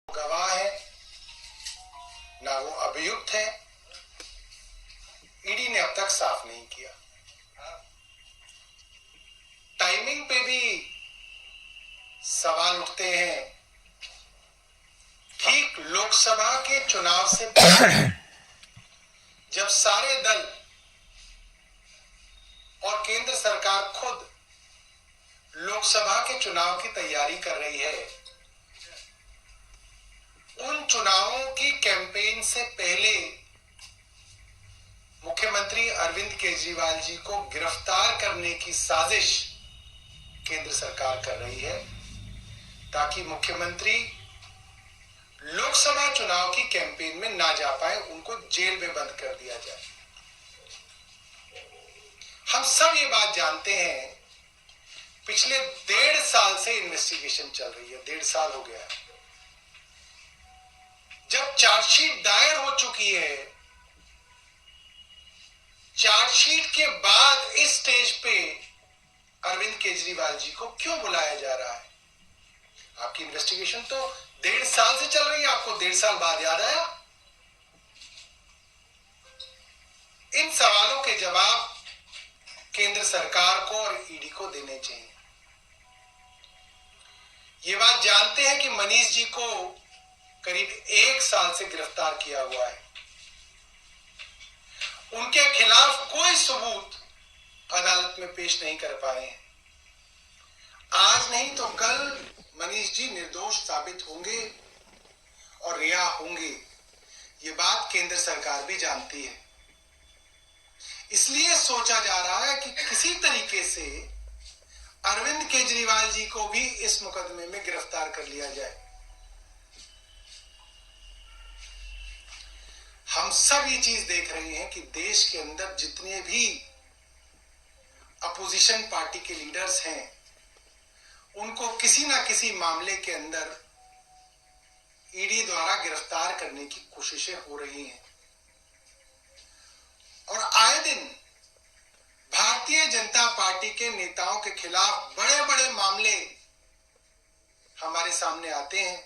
गवाह है, ना वो अभियुक्त है। ईडी ने अब तक साफ नहीं किया। टाइमिंग पे भी सवाल उठते हैं। ठीक लोकसभा के चुनाव से पहले जब सारे दल और केंद्र सरकार खुद लोकसभा के चुनाव की तैयारी कर रही है, उन चुनावों की कैंपेन से पहले मुख्यमंत्री अरविंद केजरीवाल जी को गिरफ्तार करने की साजिश केंद्र सरकार कर रही है, ताकि मुख्यमंत्री लोकसभा चुनाव की कैंपेन में ना जा पाए, उनको जेल में बंद कर दिया जाए। हम सब ये बात जानते हैं, पिछले 1.5 साल से इन्वेस्टिगेशन चल रही है। 1.5 साल हो गया है। जब चार्जशीट दायर हो चुकी है, चार्जशीट के बाद इस स्टेज पे अरविंद केजरीवाल जी को क्यों बुलाया जा रहा है? आपकी इन्वेस्टिगेशन तो 1.5 साल से चल रही है, आपको 1.5 साल बाद याद आया? इन सवालों के जवाब केंद्र सरकार को और ईडी को देने चाहिए। ये बात जानते हैं कि मनीष जी को करीब 1 साल से गिरफ्तार किया हुआ है। उनके खिलाफ कोई सबूत अदालत में पेश नहीं कर पाए हैं। आज नहीं तो कल मनीष जी निर्दोष साबित होंगे और रिहा होंगे। ये बात केंद्र सरकार भी जानती है। इसलिए सोचा जा रहा है कि किसी तरीके से अरविंद केजरीवाल जी को भी इस मुकदमे में गिरफ्तार कर लिया जाए। हम सब ये चीज देख रहे हैं कि देश के अंदर जितने भी अपोजिशन पार्टी के लीडर्स हैं, उनको किसी ना किसी मामले के अंदर ईडी द्वारा गिरफ्तार करने की कोशिशें हो रही हैं। और आए दिन भारतीय जनता पार्टी के नेताओं के खिलाफ बड़े बड़े मामले हमारे सामने आते हैं,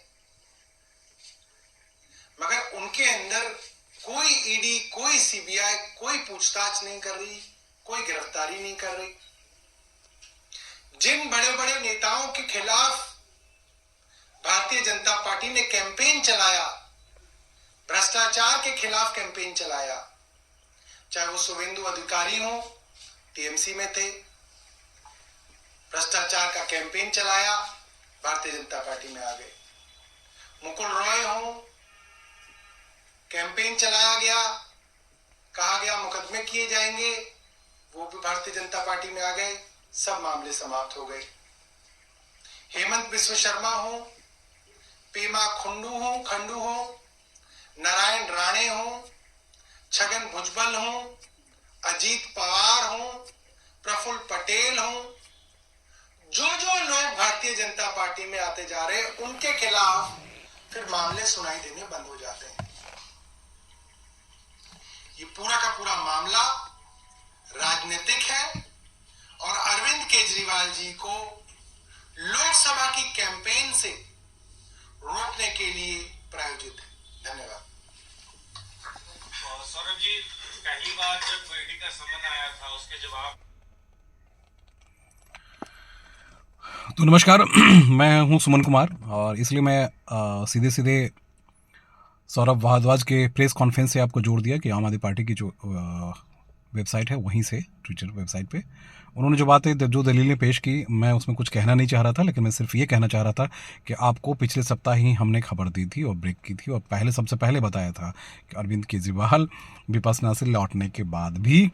मगर उनके अंदर कोई ईडी, कोई सीबीआई कोई पूछताछ नहीं कर रही, कोई गिरफ्तारी नहीं कर रही। जिन बड़े बड़े नेताओं के खिलाफ भारतीय जनता पार्टी ने कैंपेन चलाया, भ्रष्टाचार के खिलाफ कैंपेन चलाया, चाहे वो शुभेंदु अधिकारी हो, टीएमसी में थे, भ्रष्टाचार का कैंपेन चलाया, भारतीय जनता पार्टी में आ गए। मुकुल रॉय हो, कैंपेन चलाया गया, कहा गया मुकदमे किए जाएंगे, वो भी भारतीय जनता पार्टी में आ गए, सब मामले समाप्त हो गए। हेमंत बिश्व शर्मा हो, पेमा खंडू हो, नारायण राणे हो, छगन भुजबल हो, अजीत पवार हो, प्रफुल्ल पटेल हो, जो लोग भारतीय जनता पार्टी में आते जा रहे हैं, उनके खिलाफ फिर मामले सुनाई देने बंद हो जाते हैं। ये पूरा का पूरा मामला राजनीतिक है और अरविंद केजरीवाल जी को लोकसभा की कैंपेन से रोकने के लिए प्रायोजित है। धन्यवाद। सौरभ जी, पहली बार जब ईडी का समन आया था, उसके जवाब तो नमस्कार, मैं हूं सुमन कुमार और इसलिए मैं सीधे सीधे सौरभ भारद्वाज के प्रेस कॉन्फ्रेंस से आपको जोड़ दिया कि आम आदमी पार्टी की जो वेबसाइट है, वहीं से ट्विटर वेबसाइट पे उन्होंने जो बातें, जो दलीलें पेश की, मैं उसमें कुछ कहना नहीं चाह रहा था, लेकिन मैं सिर्फ ये कहना चाह रहा था कि आपको पिछले सप्ताह ही हमने खबर दी थी और ब्रेक की थी और सबसे पहले बताया था कि अरविंद केजरीवाल विपश्यना से लौटने के बाद भी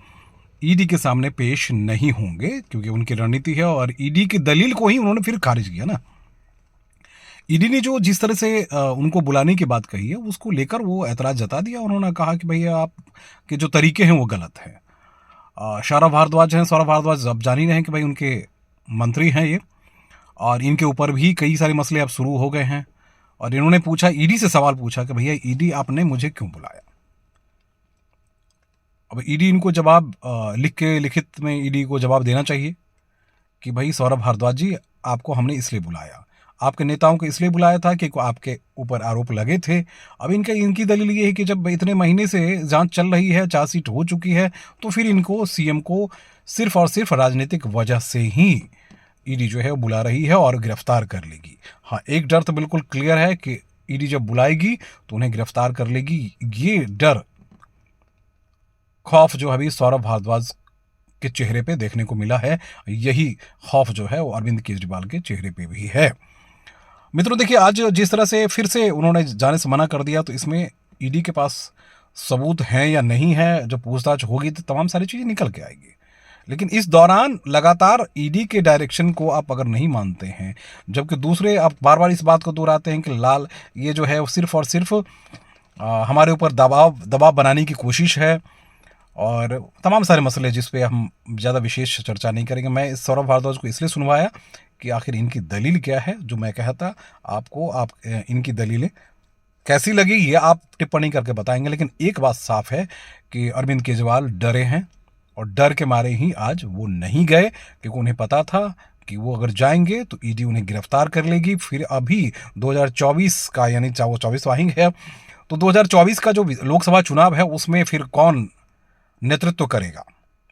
ईडी के सामने पेश नहीं होंगे, क्योंकि उनकी रणनीति है और ईडी की दलील को ही उन्होंने फिर खारिज किया ना। ईडी ने जो जिस तरह से उनको बुलाने की बात कही है, उसको लेकर वो ऐतराज जता दिया। उन्होंने कहा कि भैया आपके जो तरीके हैं वो गलत है। सौरभ भारद्वाज अब जान ही रहे हैं कि भाई उनके मंत्री हैं ये, और इनके ऊपर भी कई सारे मसले अब शुरू हो गए हैं। और इन्होंने पूछा, ईडी से सवाल पूछा कि भैया ईडी आपने मुझे क्यों बुलाया। अब ईडी इनको जवाब लिखित में ईडी को जवाब देना चाहिए कि भाई सौरभ भारद्वाज जी, आपको हमने इसलिए बुलाया, आपके नेताओं को इसलिए बुलाया था कि आपके ऊपर आरोप लगे थे। अब इनकी दलील ये है कि जब इतने महीने से जांच चल रही है, चार्जशीट हो चुकी है, तो फिर इनको सीएम को सिर्फ और सिर्फ राजनीतिक वजह से ही ईडी जो है वो बुला रही है और गिरफ्तार कर लेगी। हाँ, एक डर तो बिल्कुल क्लियर है कि ईडी जब बुलाएगी तो उन्हें गिरफ्तार कर लेगी। ये डर, खौफ जो अभी सौरभ भारद्वाज के चेहरे पे देखने को मिला है, यही खौफ जो है वो अरविंद केजरीवाल के चेहरे पे भी है। मित्रों देखिए, आज जिस तरह से फिर से उन्होंने जाने से मना कर दिया, तो इसमें ईडी के पास सबूत हैं या नहीं है, जब पूछताछ होगी तो तमाम सारी चीज़ें निकल के आएगी। लेकिन इस दौरान लगातार ईडी के डायरेक्शन को आप अगर नहीं मानते हैं, जबकि दूसरे आप बार बार इस बात को दोहराते हैं कि लाल ये जो है वो सिर्फ और सिर्फ हमारे ऊपर दबाव बनाने की कोशिश है, और तमाम सारे मसले जिस पे हम ज़्यादा विशेष चर्चा नहीं करेंगे। मैं इस सौरभ भारद्वाज को इसलिए सुनवाया कि आखिर इनकी दलील क्या है, जो मैं कहता आपको, आप इनकी दलीलें कैसी लगी ये आप टिप्पणी करके बताएंगे। लेकिन एक बात साफ है कि अरविंद केजरीवाल डरे हैं, और डर के मारे ही आज वो नहीं गए, क्योंकि उन्हें पता था कि वो अगर जाएंगे तो ईडी उन्हें गिरफ्तार कर लेगी। फिर अभी 2024 का, यानी 24 वाहिंग है, तो 2024 का जो लोकसभा चुनाव है उसमें फिर कौन नेतृत्व करेगा,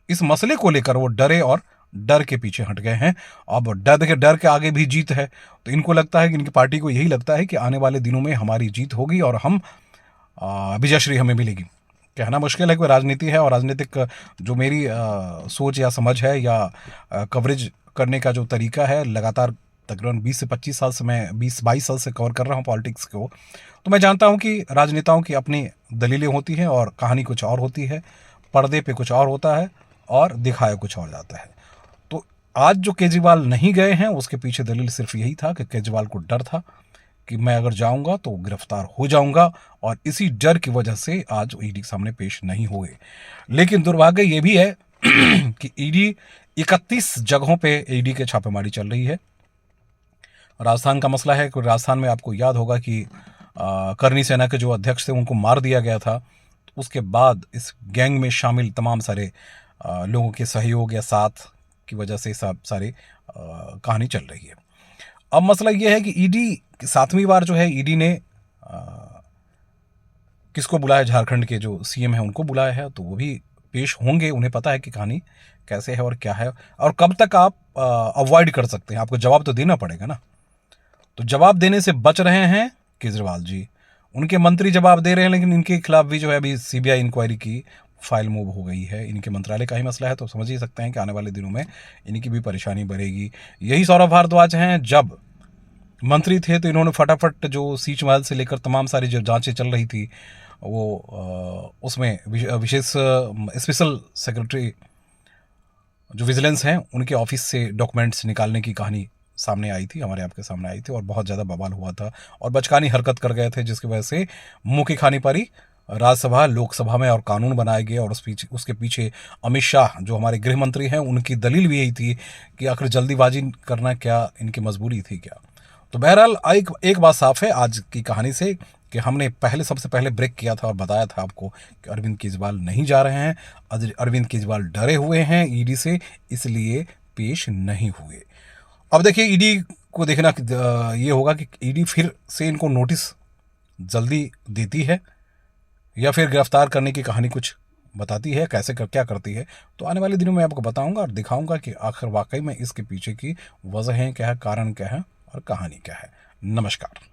इस मसले को लेकर वो डरे और डर के पीछे हट गए हैं। अब डर के आगे भी जीत है, तो इनको लगता है कि इनकी पार्टी को यही लगता है कि आने वाले दिनों में हमारी जीत होगी और हम विजयश्री हमें मिलेगी। कहना मुश्किल है, कोई राजनीति है, और राजनीतिक जो मेरी सोच या समझ है या कवरेज करने का जो तरीका है, लगातार तकरीबन 20 से 25 साल से, मैं 20-22 साल से कवर कर रहा हूँ पॉलिटिक्स को, तो मैं जानता हूँ कि राजनेताओं की अपनी दलीलें होती हैं और कहानी कुछ और होती है, पर्दे पे कुछ और होता है और दिखाया कुछ और जाता है। तो आज जो केजरीवाल नहीं गए हैं, उसके पीछे दलील सिर्फ यही था कि केजरीवाल को डर था कि मैं अगर जाऊंगा तो गिरफ्तार हो जाऊंगा, और इसी डर की वजह से आज ईडी के सामने पेश नहीं हुए। लेकिन दुर्भाग्य ये भी है कि ईडी 31 जगहों पे ईडी के छापेमारी चल रही है। राजस्थान का मसला है कि राजस्थान में आपको याद होगा कि करनी सेना के जो अध्यक्ष थे उनको मार दिया गया था। उसके बाद इस गैंग में शामिल तमाम सारे लोगों के सहयोग या साथ की वजह से सब सारे कहानी चल रही है। अब मसला ये है कि ईडी 7वीं बार जो है, ईडी ने किसको बुलाया, झारखंड के जो सीएम है उनको बुलाया है, तो वो भी पेश होंगे। उन्हें पता है कि कहानी कैसे है और क्या है, और कब तक आप अवॉइड कर सकते हैं, आपको जवाब तो देना पड़ेगा ना। तो जवाब देने से बच रहे हैं केजरीवाल जी, उनके मंत्री जवाब दे रहे हैं, लेकिन इनके खिलाफ भी जो है अभी सीबीआई इंक्वायरी की फाइल मूव हो गई है। इनके मंत्रालय का ही मसला है, तो समझ ही सकते हैं कि आने वाले दिनों में इनकी भी परेशानी बढ़ेगी। यही सौरभ भारद्वाज हैं, जब मंत्री थे तो इन्होंने फटाफट जो सीच महल से लेकर तमाम सारी जो जांचें चल रही थी, वो उसमें विशेष स्पेशल सेक्रेटरी जो विजिलेंस हैं उनके ऑफिस से डॉक्यूमेंट्स निकालने की कहानी सामने आई थी, हमारे आपके सामने आई थी, और बहुत ज़्यादा बवाल हुआ था और बचकानी हरकत कर गए थे, जिसकी वजह से मुँह की खानी पड़ी राज्यसभा लोकसभा में और कानून बनाए गए। और उसके पीछे अमित शाह जो हमारे गृह मंत्री हैं, उनकी दलील भी यही थी कि आखिर जल्दीबाजी करना क्या इनकी मजबूरी थी क्या। तो बहरहाल एक बात साफ है आज की कहानी से कि हमने सबसे पहले ब्रेक किया था और बताया था आपको कि अरविंद केजरीवाल नहीं जा रहे हैं, अरविंद केजरीवाल डरे हुए हैं ईडी से, इसलिए पेश नहीं हुए। अब देखिए, ईडी को देखना ये होगा कि ईडी फिर से इनको नोटिस जल्दी देती है या फिर गिरफ्तार करने की कहानी कुछ बताती है, क्या करती है। तो आने वाले दिनों में आपको बताऊंगा और दिखाऊंगा कि आखिर वाकई में इसके पीछे की वजह क्या है, कारण क्या है और कहानी क्या है। नमस्कार।